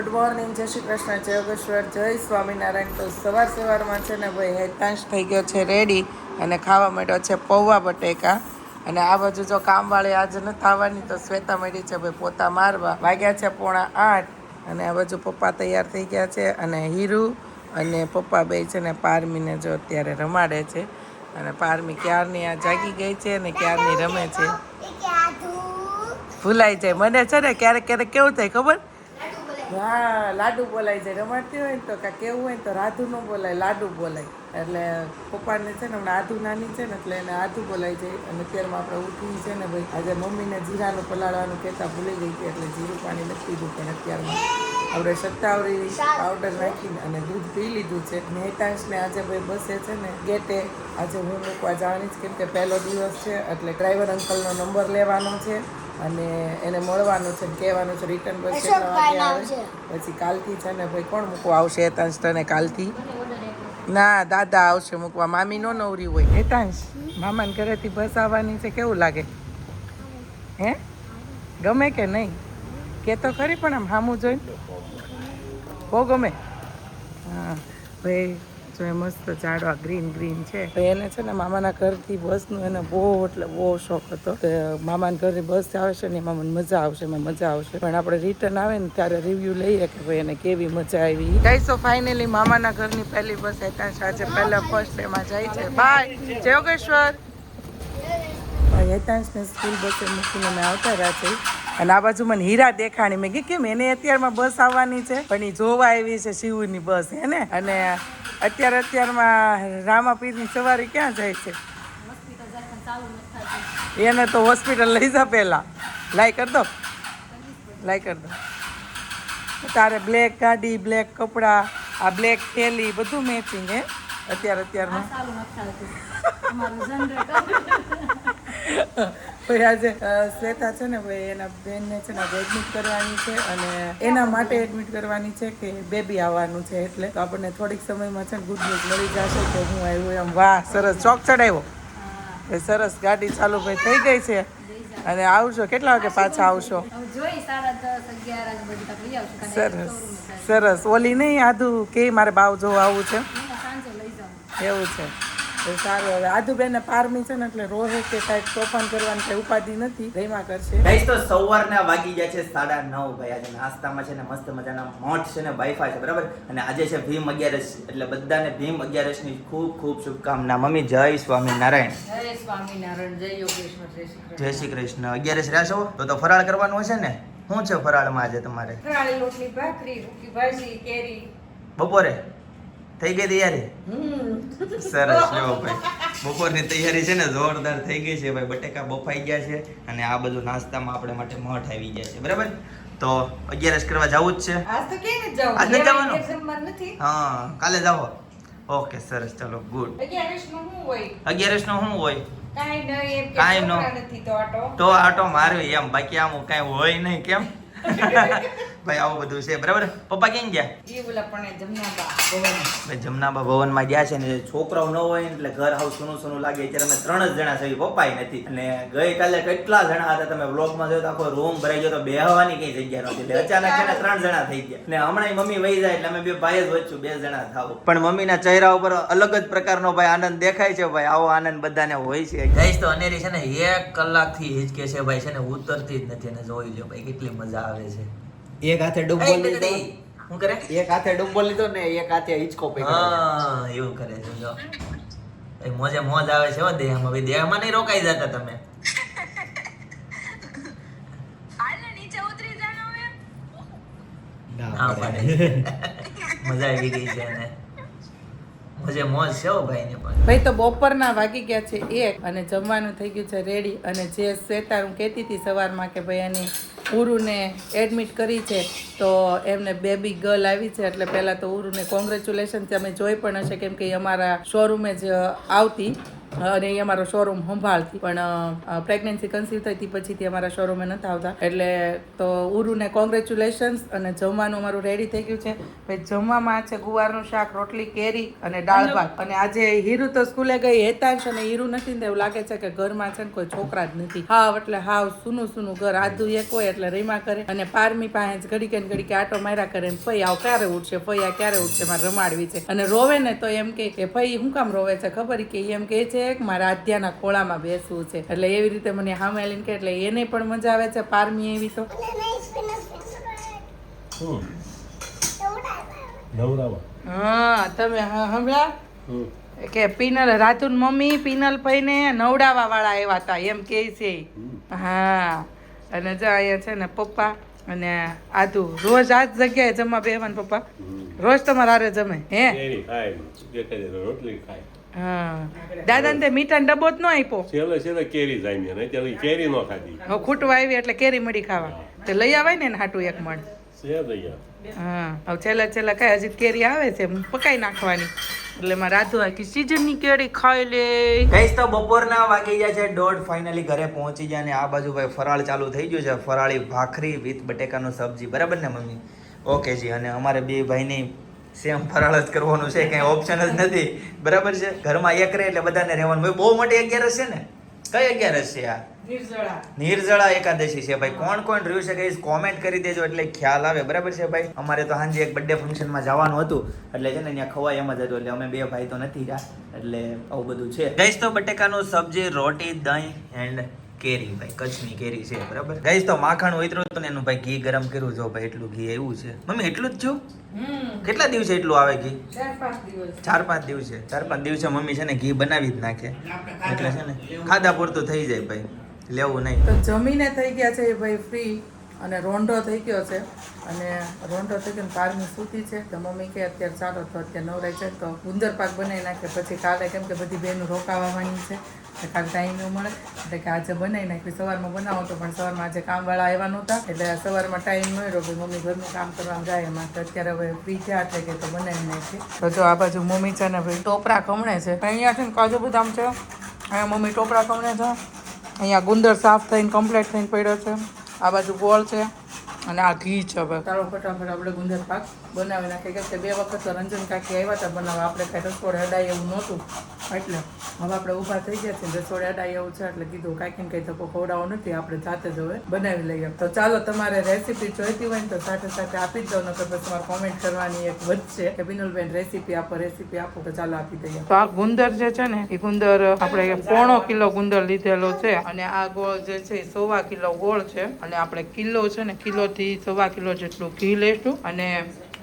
Good morning, જય શ્રી કૃષ્ણ, જય યોગેશ્વર, જય સ્વામિનારાયણ. તો સવારમાં છે ને ભાઈ હેતાંશ થઈ ગયો છે રેડી અને ખાવા માંડ્યો છે પૌવા બટેકા. અને આ બાજુ જો કામવાળી આજે નથી આવવાની તો શ્વેતા મળી છે ભાઈ પોતા મારવા. વાગ્યા છે 7:45 અને આ બાજુ પપ્પા તૈયાર થઈ ગયા છે અને હીરુ અને પપ્પા બે છે ને પારમીને જો અત્યારે રમાડે છે. અને પારમી ક્યારની આ જાગી ગઈ છે અને ક્યારની રમે છે. ભૂલાઈ જાય મને છે ને ક્યારેક ક્યારેક કેવું થાય ખબર? હા, લાડુ બોલાય જાય. રમાડતી હોય ને તો કાં કેવું હોય ને તો રાધુ ન બોલાય, લાડુ બોલાય. એટલે પપ્પાને છે ને હમણાં આધુ નાની છે ને એટલે એને આધુ બોલાઈ જાય. અને અત્યારમાં આપણે ઉઠી છે ને ભાઈ આજે મમ્મીને જીરાનું પલાળવાનું કહેતા ભૂલી ગઈ હતી એટલે જીરું પાણી નથી પીધું. પણ અત્યારમાં આપણે શક્તાવરી પાવડર નાખીને અને દૂધ પી લીધું છે. હેતાંશને આજે ભાઈ બસે છે ને ગેટે આજે હું મૂકવા જવાની જ કેમ કે પહેલો દિવસ છે એટલે ડ્રાઈવર અંકલનો નંબર લેવાનો છે અને એને મળવાનું છે, કહેવાનું છે રિટર્ન બસ કેટલા વાગે આવે. પછી કાલથી છે ને ભાઈ કોણ મૂકવા આવશે હેતાંશ તને કાલથી? ના, દાદા આવશે મૂકવા, મામી નો નવરી હોય. હેતાંશ, મામાને ઘરેથી બસ આવવાની છે, કેવું લાગે? હે, ગમે કે નહીં? કે તો ખરી પણ આમ સામું જોઈને બહુ ગમે. હા ભાઈ જો એ મસ્ત ઝાડવા ગ્રીન છે. તો એને છે ને મામાના ઘરથી બસનું એને બહુ એટલે બહુ શોખ હતો કે મામાના ઘરે બસ આવે છે ને એમાં મને મજા આવશે, પણ આપણે રિટર્ન આવે ને ત્યારે રિવ્યૂ લઈએ કે ભાઈ એને કેવી મજા આવી. ગાઈસ તો ફાઇનલી મામાના ઘરની પહેલી બસ હેતાંશ આજે પહેલા ફર્સ્ટ ડેમાં જાય છે. બાય જય યોગેશ્વર. હેતાંશને સ્કૂલ બસે મૂકીને અમે આવતા રહ્યા છે. અને આ બાજુ મને હીરા દેખાણી. મેં કીધું કેમ એને અત્યારમાં બસ આવવાની છે? પણ એ જોવા આવી છે શિવની બસ હે ને. અને અત્યારમાં રામાપીરની સવારી ક્યાં જાય છે? એને તો હોસ્પિટલ લઈ જા પહેલા. લાઈ કર દો. તારે બ્લેક ગાડી, બ્લેક કપડાં, આ બ્લેક થેલી બધું મેચિંગ હે અત્યારમાં. ભાઈ આજે શ્વેતા છે ને ભાઈ એના બેનને છે ને એડમિટ કરવાની છે અને એના માટે એડમિટ કરવાની છે કે બેબી આવવાનું છે એટલે તો આપણને થોડીક સમયમાં છે ને ગુડ ન્યૂઝ મળી જશે કે હું આવ્યું એમ. વાહ, સરસ ચોક ચડાવ્યો. સરસ, ગાડી ચાલુ ભાઈ થઈ ગઈ છે. અને આવશો કેટલા વાગે પાછા આવશો? સરસ. ઓલી નહીં આધુ કે મારે બાવ જોવા આવવું છે એવું છે તો સારું. હવે આધુબેન પારમી છે ને એટલે રોહે કે કાંઈક તોફાન કરવાની કઈ ઉપાધિ નથી, ધૈમા કરશે. ગાઈસ તો સવારના વાગી ગયા છે 9:30 ભાઈ. આજે નાસ્તામાં છે ને મસ્ત મજાના મઠ છે ને બાઈફા છે બરાબર. અને આજે છે ભીમ 11 એટલે બધાને ભીમ 11 ની ખૂબ ખૂબ શુભકામના. મમ્મી જય સ્વામિનારાયણ. જય સ્વામિનારાયણ, જય યોગેશ્વર, જય શ્રી કૃષ્ણ. 11 રહ્યા છો તો ફરાળ કરવાનું હશે ને? શું છે ફરાળમાં આજે તમારે? ફરાળી રોટલી, ભાખરી, રૂકી ભાજી, કેરી. બપોરે થઈ ગઈ તૈયારી? સરસ. લ્યો ભાઈ, બપોરની તૈયારી છે ને જોરદાર થઈ ગઈ છે ભાઈ. બટેકા બફાઈ ગયા છે અને આ બધું નાસ્તામાં આપણે માટે મઠ આવી ગયા છે બરાબર. તો 11 કરવા જવું જ છે. આજ તો કેમ જ જાવ? આજ નથી જવાનું? જમવાનું નથી. હા, કાલે જાવો. ઓકે, સરસ, ચલો ગુડ. 11 નું શું હોય? 11 નું શું હોય? કાઈ નહીં, એમ કાંઈ કે નો. છોકરા નથી તો આટો તો આટો મારવી એમ, બાકી આમ કાંઈ હોય નહીં. કેમ ભાઈ આવું બધું છે બરાબર. પપ્પા ક્યાં ગયા? એ બોલા પણ જમનાબા ભવન. ભાઈ જમનાબા ભવનમાં ગયા છે ને છોકરાઓ ન હોય ને એટલે ઘર હાવ સૂનું લાગે. અત્યારે અમે 3 જ જણા છે, પપ્પાય નથી. અને ગઈકાલે કેટલા જણા હતા તમે વ્લોગમાં જોયો તો આખો રૂમ ભરાઈ ગયો તો બેહવાની કઈ જગ્યા નહોતી. એટલે અચાનક છે ને 3 જણા થઈ ગયા. ને હમણાં મમ્મી વહી જાય એટલે અમે બે ભાઈ જ વચ્ચું 2 જણા થાવ. પણ મમ્મીના ચહેરા ઉપર અલગ જ પ્રકારનો ભાઈ આનંદ દેખાય છે ભાઈ. આવો આનંદ બધાને હોય છે. જઈશ તો અનેરી છે ને 1 કલાકથી હિચકે છે ભાઈ, છે ને ઉતરતી જ નથી. અને જોઈ લો ભાઈ કેટલી મજા આવે છે. એક હાથે ડબ્બો લીધો, શું કરે? એક હાથે ડબ્બો લીધો ને એક હાથે હિંચકો પકડ્યો. હા, એવું કરે છે જો. ભાઈ મોજે મોજ આવે છે હો દેહમાં. ભાઈ દેહમાં નહીં રોકાઈ જતા તમે. ના પાડે. મજા આવી ગઈ છે એને. મોજે મોજ છે હો ભાઈ ને પણ. ભાઈ તો બપોરના વાગી ગયા છે 1 અને જમવાનું થઈ ગયું છે રેડી. અને જે શ્વેતા હું કહેતી હતી સવારમાં કે ભાઈ એની ઉરુને એડમિટ કરી છે તો એમને બેબી ગર્લ આવી છે એટલે પહેલાં તો ઉરુને કોંગ્રેચ્યુલેશન. તમે જોઈ પણ હશે કેમ કે અમારા શોરૂમે જ આવતી અને એ અમારો શોરૂમ સંભાળતી પણ પ્રેગ્નન્સી કન્સીવ થઈ હતી પછીથી અમારા શોરૂમે નથી આવતા એટલે તો ઉરુને કોંગ્રેચ્યુલેશન્સ અને જમવાનું અમારું રેડી થઈ ગયું છે પછી જમવામાં છે ગુવારનું શાક રોટલી કેરી અને દાળ ભાત અને આજે હીરુ તો સ્કૂલે ગઈ હેતાંશ અને હીરુ નથી ને એવું લાગે છે કે ઘરમાં છે ને કોઈ છોકરા જ નથી હાવ એટલે હાવ સૂનું ઘર આધું એક હોય એટલે રીમા કરે અને પારમી પાસે ઘડી કે આટો માર્યા કરે ને ફઈ આવ ક્યારે ઉઠશે ફઈ આ ક્યારે ઉઠશે મારે રમાડવી છે અને રોવે ને તો એમ કે ફઈ શું કામ રોવે છે ખબર કે એમ કે છે કે મારા આધ્યાના ખોળામાં બેસવું છે એટલે એવી રીતે મને સામે લઈને કે એટલે એને પણ મજા આવે છે પારમી એવી તો હા તમે હમણાં કે પિનલ રાતુન મમ્મી પિનલ ભાઈને નવડાવવા વાળા આવ્યા હતા એમ કે છે હા અને જો અહીંયા છે ને પપ્પા અને આધુ રોજ આ જ જગ્યાએ જમવા બેહવાન પપ્પા રોજ તમારા હારે જમે હે હા દાદા ને મીઠા ડબ્બો જ ન આપ્યો છેલ્લે કેરી જાય ને ત્યારે કેરી નો ખાધી હવે ખૂટવા આવી એટલે કેરી મળી ખાવા તો લઈ આવાય ને હાટું એક મણ છે દયા હા હવે છેલ્લા કઈ હજી કેરી આવે છે પકાઈ નાખવાની એટલે મારે રાધુ આખી સીઝનની કેરી ખાઈ લે ગાઈસ તો બપોરના વાગી ગયા છે 1:30 ફાઇનલી ઘરે પહોંચી ગયા અને આ બાજુ ભાઈ ફરાળ ચાલુ થઈ ગયું છે ફરાળી ભાખરી વિથ બટેકાનું સબ્જી બરાબર ને મમ્મી ઓકે જી અને અમારે બે ભાઈની સેમ ફરાળ જ કરવાનું છે કઈ ઓપ્શન જ નથી બરાબર છે ઘરમાં એક રહે એટલે બધાને રહેવાનું ભાઈ બહુ મોટી 11 છે ને કઈ 11 છે આ નિર્જળા એકાદશી છે ભાઈ કોણ રહ્યું છે કઈ કોમેન્ટ કરી દેજો એટલે ખ્યાલ આવે બરાબર છે ભાઈ અમારે તો સાંજે એક બર્થડે ફંક્શનમાં જવાનું હતું એટલે છે ને ત્યાં ખવાય એમ જ હતું એટલે અમે બે ભાઈ તો નથી રહ્યા એટલે આવું બધું છે ગાઈસ તો બટેકાનું સબ્જી રોટી દહીં એન્ડ કેરી ભાઈ કચ્છની કેરી છે બરાબર ગાઈસ તો માખણ ઉતર્યું હતું ને એનું ભાઈ ઘી ગરમ કર્યું જો ભાઈ એટલું ઘી આવ્યું છે મમ્મી એટલું જ છું કેટલા દિવસે એટલું આવે ઘી 4-5 દિવસે 4-5 દિવસે મમ્મી છે ને ઘી બનાવી જ નાખે એટલે છે ને ખાધા પૂરતું થઈ જાય ભાઈ લેવું નહીં તો જમીને થઈ ગયા છે ભાઈ ફ્રી અને રોંઢો થઈ ગયો છે અને રોંઢો થઈ ગયો પારમી સૂતી છે તો મમ્મી કે અત્યારે ચાલો તો અત્યારે નવરાય છે તો ગુંદર પાક બનાવી નાખે પછી કાલે કેમ કે બધી બહેનો રોકાવાની છે કાલે ટાઈમ ન મળે એટલે કે આજે બનાવી નાખી સવારમાં બનાવો તો પણ સવારમાં આજે કામવાળા આવ્યા નહોતા એટલે સવારમાં ટાઈમ ન રહ્યો કે મમ્મી ઘરનું કામ કરવામાં જાય એમાં તો અત્યારે હવે ફ્રી થયા એટલે કે તો બનાવી નાખી તો જો આ બાજુ મમ્મી છે ને ભાઈ ટોપરા ખમણે છે અહીંયા છે ને કાજુ બદામ છે અહીંયા મમ્મી ટોપરા ખમણે છે અહીંયા ગુંદર સાફ થઈને કમ્પ્લીટ થઈને પડ્યો છે આ બાજુ ગોળ છે અને આ ઘી છે હવે ચાલો ફટાફટ આપણે ગુંદર પાક બનાવી નાખીએ કેમ કે 2 વખત તો રંજન કાકી આવ્યા હતા બનાવવા આપણે કાંઈ રસોડે અડાય એવું નહોતું એટલે હવે આપણે ઊભા થઈ ગયા છે રસોડે અડાય એવું છે એટલે કીધું કાંઈક કંઈ ધક્કો ખવડાવો નથી આપણે જાતે જ હવે બનાવી લઈએ તો ચાલો તમારે રેસીપી જોઈતી હોય ને તો સાથે આપી જ દો નકર પછી તમારે કોમેન્ટ કરવાની એક વધશે કે બિનુલબેન રેસીપી આપો તો ચાલો આપી દઈએ તો આ ગુંદર જે છે ને એ ગુંદર આપણે 1.5 કિલો ગુંદર લીધેલો છે અને આ ગોળ જે છે એ 1.25 કિલો ગોળ છે અને આપણે કિલો છે ને કિલોથી 1.25 કિલો જેટલું ઘી લઈશું અને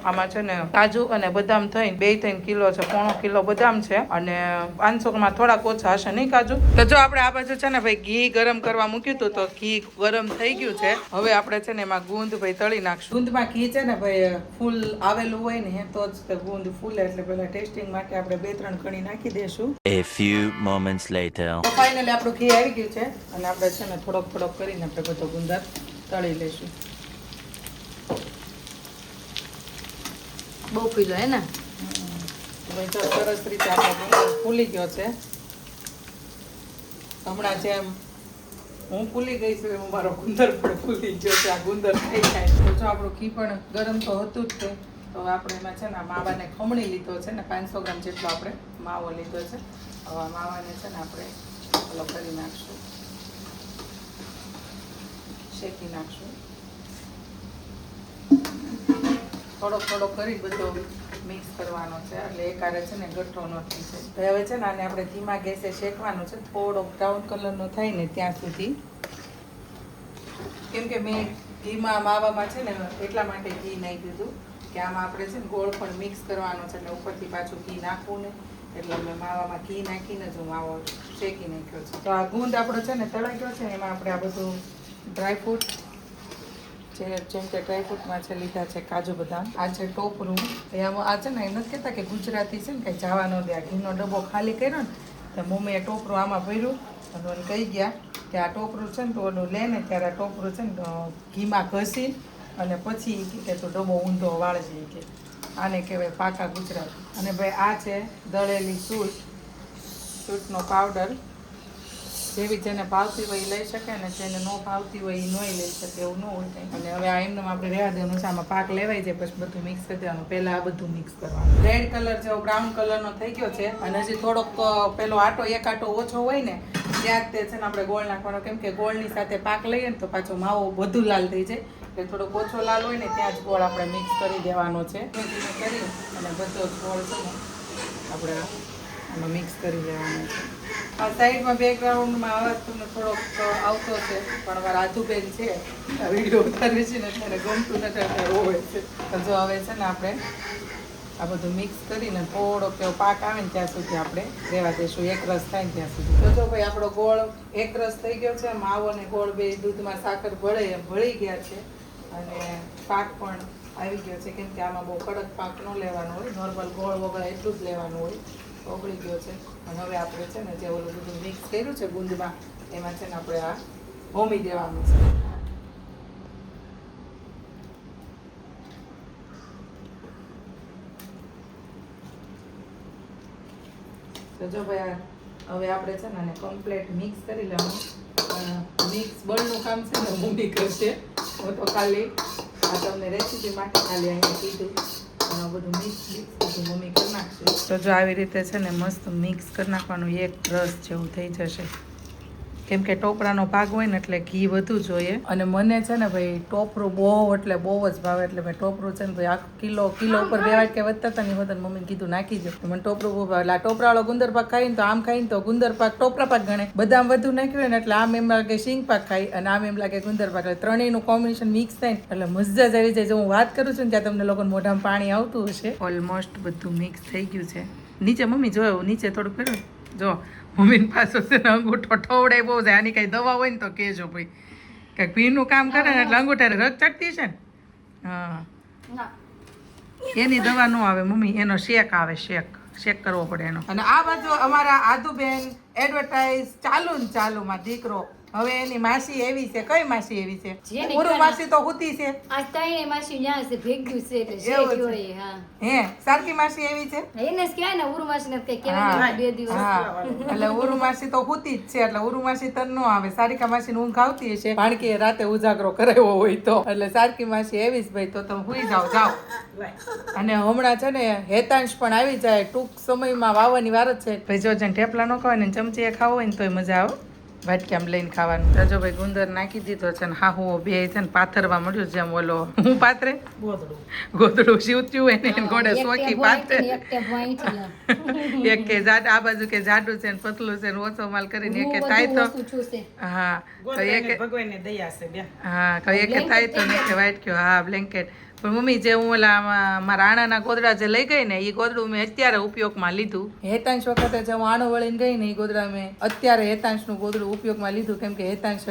આમાં છે ને કાજુ અને બદામ થઈને 2-3 કિલો છે 1.5 કિલો બદામ છે અને 500 માં થોડાક ઓછા હશે નહીં કાજુ તો જો આપણે આ બાજુ છે ને ભાઈ ઘી ગરમ કરવા મૂક્યું હતું તો ઘી ગરમ થઈ ગયું છે હવે આપણે છે ને એમાં ગુંદ ભાઈ તળી નાખશું ગુંદમાં ઘી છે ને ભાઈ ફૂલ આવેલું હોય ને તો જ ગુંદ ફૂલે એટલે પહેલા ટેસ્ટિંગ માટે આપણે 2-3 કણી નાખી દેશું A few moments later. તો ફાઇનલી આપણું ઘી આવી ગયું છે અને આપણે છે ને થોડોક કરીને આપણે બધો ગુંદર તળી લઈશું બહુ પીલો હે ને ભાઈ તો સરસ રીતે આપણો ગુંદર ફૂલી ગયો છે હમણાં જેમ હું ફૂલી ગઈ છું એમ મારો ગુંદર પણ ફૂલી ગયો છે આ ગુંદર થઈ જાય તો જો આપણું ઘી પણ ગરમ તો હતું જ તે તો આપણે એમાં છે ને માવાને ખમણી લીધો છે ને 500 ગ્રામ જેટલો આપણે માવો લીધો છે હવે આ માવાને છે ને આપણે ઓલો કરી નાખશું શેકી નાખશું થોડોક કરી બધો મિક્સ કરવાનો છે એટલે એકારે છે ને ગઠ્ઠો ન થઈ જાય તો હવે છે ને આને આપણે ધીમા ગેસે શેકવાનું છે થોડોક બ્રાઉન કલરનો થાય ને ત્યાં સુધી કેમ કે મેં ઘીમાં માવામાં છે ને એટલા માટે ઘી નાખી દીધું કે આમાં આપણે છે ને ગોળ પણ મિક્સ કરવાનો છે એટલે ઉપરથી પાછું ઘી નાખવું ને એટલે મેં માવામાં ઘી નાખીને જ હું માવો શેકી નાખ્યો છે તો આ ગુંદ આપણો છે ને તળાઈ ગયો છે એમાં આપણે આ બધું ડ્રાયફ્રૂટ જેમ કે ડ્રાયફ્રૂટમાં છે લીધા છે કાજુ બદામ આ છે ટોપરું એમાં આ છે ને એ નથી કહેતા કે ગુજરાતી છે ને કંઈ જવા ન દે ઘીનો ડબ્બો ખાલી કર્યો ને તો મમ્મીએ ટોપરું આમાં ભર્યું અને મને કહી ગયા કે આ ટોપરું છે ને તો ઓલું લે ને ત્યારે આ ટોપરું છે ને ઘીમાં ઘસી અને પછી કે તો ડબ્બો ઊંધો વાળજે કે આને કહેવાય પાકા ગુજરાતી અને ભાઈ આ છે દળેલી સૂજ સૂટનો પાવડર જેવી જેને ભાવતી હોય એ લઈ શકે ને જેને ન ભાવતી હોય એ નહીં લઈ શકે એવું ન હોય કંઈ. અને હવે આ એમને આપણે રહેવા દેવાનું છે. આમાં પાક લેવાય જાય પછી બધું મિક્સ કરી દેવાનું. પહેલાં આ બધું મિક્સ કરવાનું. રેડ કલર જેવો બ્રાઉન કલરનો થઈ ગયો છે અને હજી થોડોક પેલો એક આટો ઓછો હોય ને ત્યાં જ તે છે ને આપણે ગોળ નાખવાનો, કેમ કે ગોળની સાથે પાક લઈએ ને તો પાછો માવો વધુ લાલ થઈ જાય. એટલે થોડોક ઓછો લાલ હોય ને ત્યાં જ ગોળ આપણે મિક્સ કરી દેવાનો છે. ધીમે કરી અને બધો જ ગોળ છે ને આપણે આમાં મિક્સ કરી દેવાનો છે. આ સાઈડમાં બેકગ્રાઉન્ડમાં અવાજ તમને થોડોક આવતો છે પણ અમારા આધુબેન છે આ વિડીયો ઉતારે છે ને ત્યારે ગમતું નથી એટલે રોવે છે. તો જો હવે છે ને આપણે આ બધું મિક્સ કરીને થોડોક એવો પાક આવે ને ત્યાં સુધી આપણે રહેવા દઈશું, એક રસ થાય ને ત્યાં સુધી. તો જો ભાઈ આપણો ગોળ એક રસ થઈ ગયો છે. માવો અને ગોળ બે દૂધમાં સાકર ભળી ગયા છે અને પાક પણ આવી ગયો છે, કેમ કે આમાં બહુ કડક પાક ન લેવાનો હોય, નોર્મલ ગોળ વગર એટલું જ લેવાનું હોય. ઓગળી ગયો છે અને હવે આપણે છે ને જે ઓલું બધું મિક્સ કર્યું છે ગુંદમાં એમાં છે ને આપણે આ હોમી દેવાનું છે. તો જો ભાઈ હવે આપણે છે ને આને કમ્પ્લીટ મિક્સ કરી લેવાનું. મિક્સ બળનું કામ છે ને મમ્મી કરશે, હું તો ખાલી આ તમને રેસીપી માટે ખાલી અહીંયા કીધું. બધું મિક્સ બધું મમ્મી કરી નાખશે. તો જો આવી રીતે છે ને મસ્ત મિક્સ કરી નાખવાનું, એક રસ જેવું થઈ જશે. કેમ કે ટોપરાનો ભાગ હોય ને એટલે ઘી વધુ જોઈએ અને મને છે ને ભાઈ ટોપરું બહુ એટલે બહુ જ ભાવે. એટલે મેં ટોપરું છે ને ભાઈ આખો કિલો ઉપર બે વાટકે વધતા હતા ને હોત મમ્મીને કીધું નાખી દો. મને ટોપરું બહુ ભાવે. એટલે આ ટોપરાવાળો ગુંદર પાક ખાઈને તો આમ ખાઈને તો ગુંદર પાક ટોપરા પાક ગણે. બદામ વધુ નાખ્યું હોય ને એટલે આમ એમ લાગે શીંગ પાક ખાઈ અને આમ એમ લાગે ગુંદર પાક. એટલે ત્રણેયનું કોમ્બિનેશન મિક્સ થાય ને એટલે મજા જ આવી જાય. જો હું વાત કરું છું ને ત્યાં તમને લોકોને મોઢામાં પાણી આવતું હશે. ઓલમોસ્ટ બધું મિક્સ થઈ ગયું છે. નીચે મમ્મી જોયું નીચે થોડુંક કર્યું જો મમ્મીને પાછો છે ને અંગૂઠો ઠવડાય બહુ જાય. આની કઈ દવા હોય ને તો કહેજો ભાઈ, કંઈક ભીનું કામ કરે ને એટલે અંગૂઠારે રગ ચડતી છે ને હા એની દવા ન આવે મમ્મી, એનો શેક આવે, શેક કરવો પડે એનો. અને આ બાજુ અમારા આદુબેન એડવર્ટાઇઝ ચાલુ માં દીકરો હવે એની માસી એવી છે. કઈ માસી એવી છે? ઉરુ માસી તો હુતી છે. આ ત્રણે માસી ન્યા છે ભેગ્યું છે એટલે શેક હોય. હા હે સારકી માસી એવી છે. એને જ કહેવાય ને ઉરુ માસી ને કઈ કહેવાય બે દિવસ. હા એટલે ઉરુ માસી તો હુતી જ છે એટલે ઉરુ માસી તન નો આવે. સારિકા માસી ને ઊંઘ આવતી હશે કારણ કે રાતે ઉજાગરો કરાવ્યો હોય તો. એટલે સારકી માસી એવી જ ભાઈ. તો તમે હુઈ જાઓ. અને હમણાં છે ને હેતાંશ પણ આવી જાય ટૂંક સમયમાં વાવવાની વાર જ છે ભાઈ. જો જેને ઠેપલા ન ખાવાય ને ચમચીએ ખાવો હોય ને તોય મજા આવે વાટકી આમ લઈને ખાવાનું. તો જો ભાઈ ગુંદર નાખી દીધો છે ને હા હું બે છે ને પાથરવા મળ્યું જેમ ઓલો હું પાથરે ગોદડું સીવત્યું હોય ને ગોડે સોકી પાથરે. એક કે આ બાજુ કે જાડું છે ને પતલું છે ને ઓછો માલ કરીને એક થાય તો હા તો એક ભગવાનની દયા છે. હા તો એક થાય તો ને વાટક્યો હા બ્લેન્કેટ. પણ મમ્મી જે હું ઓલા મારા આણાના ગોદડા જે લઈ ગઈ ને એ ગોદડું મેં અત્યારે ઉપયોગમાં લીધું. હેતાંશ વખતે જે હું આણો વળીને ગઈ ને એ ગોદડા મેં અત્યારે હેતાંશનું ગોદડું ઉપયોગમાં લીધું. કેમ કે હેતાંશ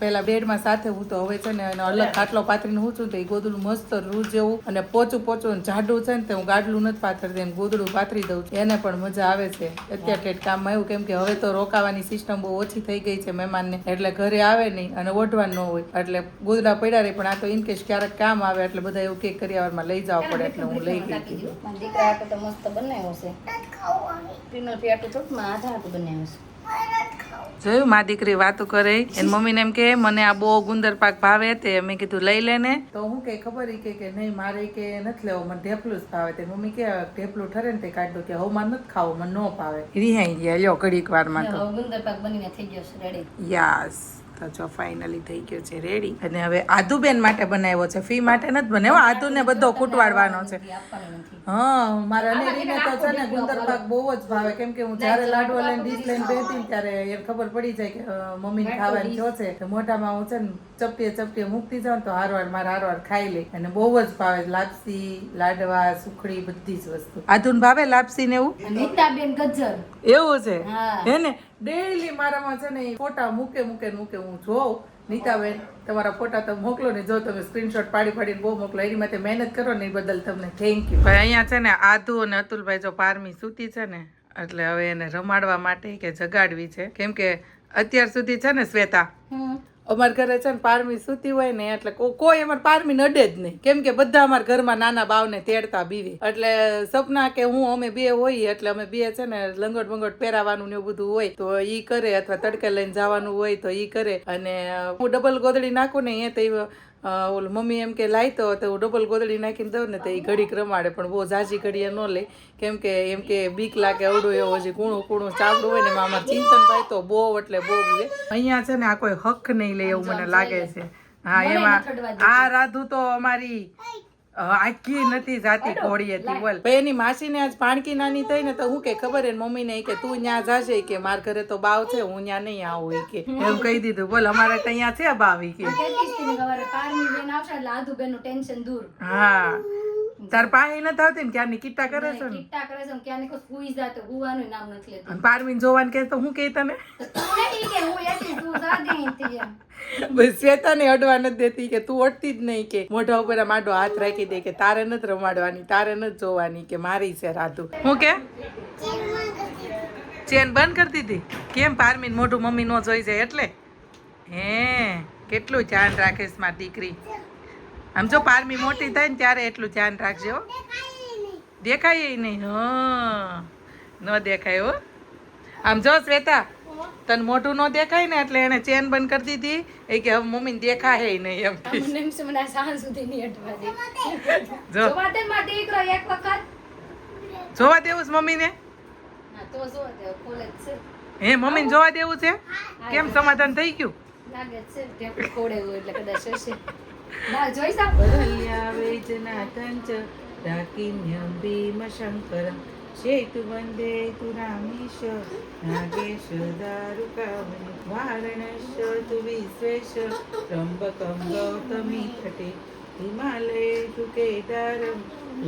પેલા બેડમાં સાથે હું તો હવે છે ને એનો અલગ ખાટલો પાથરીને હું છું તો એ ગોદડું મસ્ત રૂ જેવું અને પોચું જાડું છે ને તે હું ગાડલું નથી પાથરતી એમ ગોદડું પાથરી દઉં છું. એને પણ મજા આવે છે અત્યારે કામમાં આવ્યું. કેમ કે હવે તો રોકાવાની સિસ્ટમ બહુ ઓછી થઈ ગઈ છે મહેમાનને એટલે ઘરે આવે નહીં અને ઓઢવા ન હોય એટલે ગોદડા પડ્યા રહે. પણ આ તો ઇનકેસ ક્યારેક કામ આવે એટલે બધા એવું કે કરિયાવરમાં લઈ જવા પડે એટલે હું લઈ ગઈ. દીકરા તો મસ્ત બનાવ્યો છે. પીનલ પેટું થોડું આધાર બનાવ્યો છે. જોયું મા દીકરી વાતો કરે એની મમ્મીને એમ કે મને આ બહુ ગુંદર પાક ભાવે તે મેં કીધું લઈ લે ને. તો હું કે ખબર કે નહીં મારે કે નથી લેવો મને ઢેપલું જ ભાવે. તે મમ્મી કે ઢેપલું ઠરે ને તે કાઢ્યું કે હવે મારે નથી ખાવું મને ન ભાવે. રિહાઈ ગયા લ્યો ઘડીક વારમાં તો ગુંદર પાક બનીને થઈ ગયો છે રેડી. યસ તો જો ફાઇનલી થઈ ગયો છે રેડી. અને હવે આદુબેન માટે બનાવ્યો છે, ફી માટે નથી બનાવ્યો. આદુને બધો કૂટવાડવાનો છે. હા મારા અનેરીને તો છે ને ગુંદર પાક બહુ જ ભાવે. કેમ કે હું જ્યારે લાડવા લઈને ડીશ લઈને બેઠી ત્યારે એને ખબર પડી જાય કે મમ્મીને ખાવાની જો છે તો મોઢામાં હું છે ને ચપટીએ મૂકતી જાઉં તો હારવાર ખાઈ લે. અને બહુ જ ભાવે લાપસી, લાડવા, સુખડી બધી જ વસ્તુ. આદુને ભાવે લાપસી ને એવું. નીતાબેન ગજ્જર એવું છે હે ને ડેઈલી મારામાં છે ને ફોટા મૂકે હું જોઉં. નીતાબેન તમારા ફોટા તમે મોકલો ને જો તમે સ્ક્રીનશોટ પાડીને બહુ મોકલો એની માટે મહેનત કરો ને એ બદલ તમને થેન્ક યુ. ભાઈ અહીંયા છે ને આદુ અને અતુલભાઈ જો પારમી સૂતી છે ને એટલે હવે એને રમાડવા માટે કે જગાડવી છે. કેમ કે અત્યાર સુધી છે ને શ્વેતા અમારા ઘરે છે ને પારમી સૂતી હોય ને એટલે કોઈ અમારે પારમી નડે જ નહીં, કેમ કે બધા અમારા ઘરમાં નાના બાવને તેડતા બીવે. એટલે સપના કે હું અમે બે હોઈએ એટલે અમે બે છે ને લંગોટ બંગોટ પહેરાવાનું ને એવું બધું હોય તો ઈ કરે, અથવા તડકે લઈને જવાનું હોય તો ઈ કરે. અને હું ડબલ ગોદડી નાખું ને એ તો ઓલું મમ્મી એમ કે લાઈ તો હું ડબલ ગોદડી નાખીને દઉં ને તો એ ઘડીક રમાડે, પણ બહુ ઝાઝી ઘડીએ ન લે, કેમ કે એમ કે બીક લાગે અવડું એવો હજી કૂણું ચાવડું હોય ને એમાં અમારે ચિંતનભાઈ તો બહુ એટલે બહુ બીવે. અહીંયા છે ને આ કોઈ હક નહીં લે એવું મને લાગે છે. હા, એમાં આ રાધુ તો અમારી આખી નથી જાતી ઘોડીએથી બોલ. એની માસીને આજ પાણકી નાની થઈ ને તો હું કે ખબર હે મમ્મીને કે તું ન્યા જાશે કે માર ઘરે તો બાવ છે, હું ન્યા નહીં આવું કે એવું કહી દીધું. બોલ અમારે તો અહીંયા છે બાવી કે. હા, તાર પાણી નથી આવતી ને ક્યારની કિટ્ટા કરે છે ને પારમીન જોવાનું કે તો હું કે તને શ્વેતાને અડવા નથી દેતી કે તું અડતી જ નહીં, કે મોઢા ઉપર માટો હાથ રાખી દે કે તારે નથી રમાડવાની, તારે નથી જોવાની, કે મારી છે રાધુ. હું કે ચેન બંધ કરતી હતી કેમ પારમીન મોઢું મમ્મી નો જોઈ જાય એટલે? હે કેટલું ધ્યાન રાખીશ મારી દીકરી. આમ જો પારમી મોટી થાય ને ત્યારે એટલું ધ્યાન રાખજો. દેખાય નહીં? હા, ન દેખાય હો. આમ જો શ્વેતા તને મોઢું ન દેખાય ને એટલે એને ચેન બંધ કરી દીધી એ કે હવે મમ્મીને દેખાય નહીં એમ. જોવા દેવું છે મમ્મીને? હે મમ્મીને જોવા દેવું છે? કેમ સમાધાન થઈ ગયું? શેતુ વંદે તુ રામેશ નાગેશ દારુકાવને વારણશ તુ વિશ્વેશ ત્રંબકમ ગૌતમી તટે હિમાલય તુ કેદારમ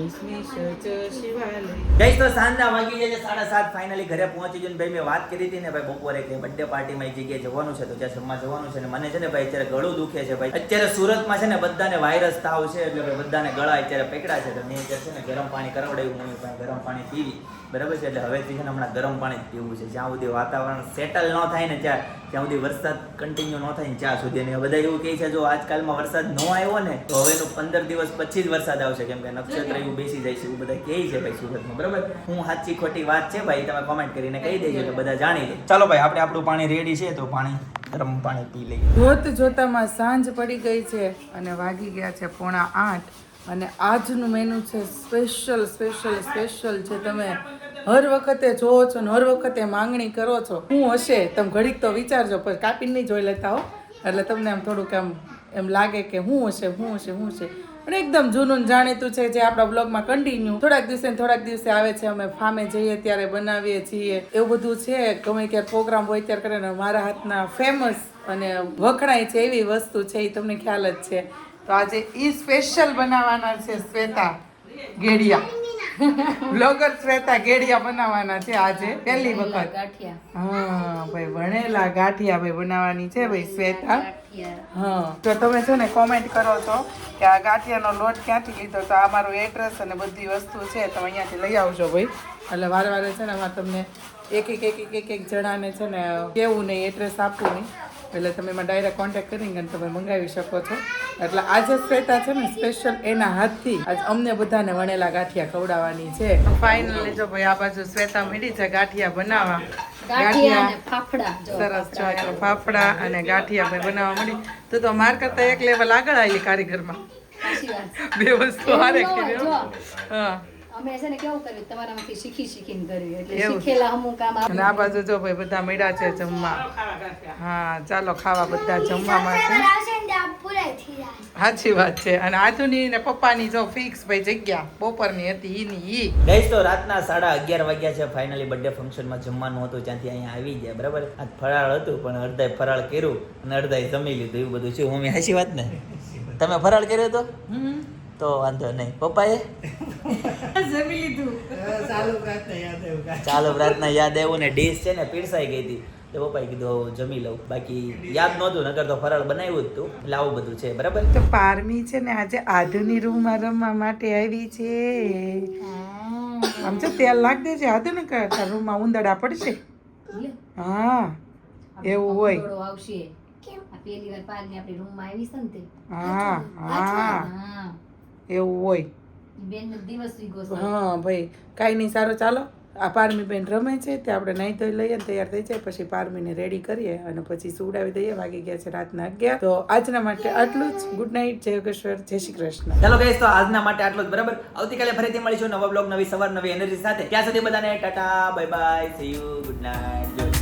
ઉષ્મેશ ચ શિવાલય. ગઈસ તો સાંજના વાગી જાય છે 7:30. ફાઇનલી ઘરે પહોંચી જઈને ભાઈ મેં વાત કરી હતી ને ભાઈ બપોરે કે બર્થડે પાર્ટીમાં એક જગ્યાએ જવાનું છે તો ત્યાં જમવા જવાનું છે. ને મને છે ને ભાઈ અત્યારે ગળું દુખે છે ભાઈ. અત્યારે સુરતમાં છે ને બધાને વાયરસ તાવ છે એટલે ભાઈ બધાને ગળા અત્યારે પકડા છે તો મેં અત્યારે છે ને ગરમ પાણી કરાવડાવ્યું. મમ્મી પાસે ગરમ પાણી પીવી બરાબર છે. એટલે હવેથી છે ને હમણાં ગરમ પાણી જ પીવું છે. જ્યાં સુધી વાતાવરણ સેટલ ન થાય ને ત્યાં સુધી વરસાદ કન્ટિન્યુ ન થાય ને ત્યાં સુધી. અને બધા એવું કહે છે જો આજકાલમાં વરસાદ ન આવ્યો ને તો હવેનું 15 દિવસ પછી જ વરસાદ આવશે, કેમ કે નક્ષત્ર એવું બેસી જાય છે એવું બધા કહે છે ભાઈ સુરતમાં. બરાબર, હું સાચી ખોટી વાત છે ભાઈ તમે કોમેન્ટ કરીને કહી દેજો એટલે બધા જાણી લે. ચાલો ભાઈ આપણે આપણું પાણી રેડી છે તો પાણી ગરમ પાણી પી લઈએ. જોતામાં સાંજ પડી ગઈ છે અને વાગી ગયા છે 7:45 અને આજનું મેનુ છે સ્પેશિયલ છે. તમે હર વખતે જોવો છો ને હર વખતે માંગણી કરો છો. શું હશે તમે ઘડીક તો વિચારજો, પણ કાપીને નહીં જોઈ લેતા હો, એટલે તમને આમ થોડુંક એમ લાગે કે શું હશે. પણ એકદમ જૂનું જાણીતું છે જે આપણા બ્લોગમાં કન્ટિન્યુ થોડાક દિવસે આવે છે. અમે ફામે જઈએ ત્યારે બનાવીએ છીએ, એવું બધું છે. ગમે ત્યારે પ્રોગ્રામ હોય ત્યારે કરીને મારા હાથના ફેમસ અને વખણાય છે એવી વસ્તુ છે, એ તમને ખ્યાલ જ છે. તો આજે ઈ સ્પેશિયલ બનાવવાના છે શ્વેતા ગેડિયા. બ્લોગર શ્વેતા ગેડિયા બનાવવાના છે આજે પહેલી વખત. હા ભાઈ વણેલા ગાંઠિયા ભાઈ બનાવવાની છે ભાઈ શ્વેતા. હા તો તમે છે ને કોમેન્ટ કરો છો કે આ ગાંઠિયાનો લોટ ક્યાંથી લીધો, તો આ મારું એડ્રેસ અને બધી વસ્તુ છે તમે અહીંયાથી લઈ આવજો ભાઈ. એટલે વારે છે ને એમાં તમને એક જણાને છે ને કેવું નહીં, એડ્રેસ આપવું નહીં, એટલે તમે એમાં ડાયરેક્ટ કોન્ટેક્ટ કરીને તમે મંગાવી શકો છો. એટલે આજે શ્વેતા છે ને સ્પેશિયલ એના હાથથી આજ અમને બધાને વણેલા ગાંઠિયા ખવડાવવાની છે. ફાઇનલી જો ભાઈ આ બાજુ શ્વેતા મીડી છે ગાંઠિયા બનાવવા. સરસ જો ફાફડા અને ગાંઠિયા ભાઈ બનાવવા મળી તો માર કરતા એક લેવલ આગળ આવી કારીગરમાં. બે વસ્તુ હારે કરી. હા અમે છે ને કેવું કર્યું તમારામાંથી શીખીને કર્યું એટલે શીખેલા અમુક કામ. અને આ બાજુ જો ભાઈ બધા મળ્યા છે જમવા. હા ચાલો ખાવા બધા જમવા માટે. સાચી વાત છે. અને આધુની ને પપ્પાની જો ફિક્સ ભાઈ જગ્યા બપોરની હતી ઈ. ગઈસ તો રાતના 11:30 વાગ્યા છે. ફાઇનલી બર્થડે ફંક્શનમાં જમવાનું હતું ત્યાંથી અહીંયા આવી ગયા બરાબર. આજ ફરાળ હતું પણ અડધાય ફરાળ કર્યું અને અડધાય જમી લીધું એવું બધું છે. મમ્મી હાચી વાત ને? તમે ફરાળ કર્યો તો? તો વાંધો નહીં. પપ્પાએ જમી લીધું. ચાલો પ્રાર્થના યાદ આવ્યું ને ડીશ છે ને પીરસાઈ ગઈ હતી તો પપ્પાએ કીધું જમી લઉં, બાકી યાદ નહોતું, નકર તો ફરાળ બનાવ્યું જ હતું. એટલે આવું બધું છે બરાબર. તો પારમી છે ને આજે આધુની રૂમમાં રમવા માટે આવી છે. આમ તો તેલ નાખ દેજે આધુ ને રૂમમાં ઉંદરડા પડશે. હા એવું હોય. પહેલી વાર પારની આપણી રૂમમાં આવી છે ને તે હા હા હા એવું હોય બેન દિવસ વીગો છે હા ભાઈ કાંઈ નહીં સારું ચાલો આ પારમી બેન રમે છે તે આપણે નહીં ધોઈ લઈએ ને તૈયાર થઈ જાય પછી પારમીને રેડી કરીએ અને પછી સુવડાવી દઈએ વાગી ગયા છે રાતના 11 તો આજના માટે આટલું જ ગુડ નાઇટ જય યોગેશ્વર જય શ્રી કૃષ્ણ ચાલો ગાઈસ તો આજના માટે આટલું જ બરાબર આવતીકાલે ફરીથી મળીશું નવા બ્લોગ નવી સવાર નવી એનર્જી સાથે ત્યાં સુધી બધાને Tata bye bye see you good night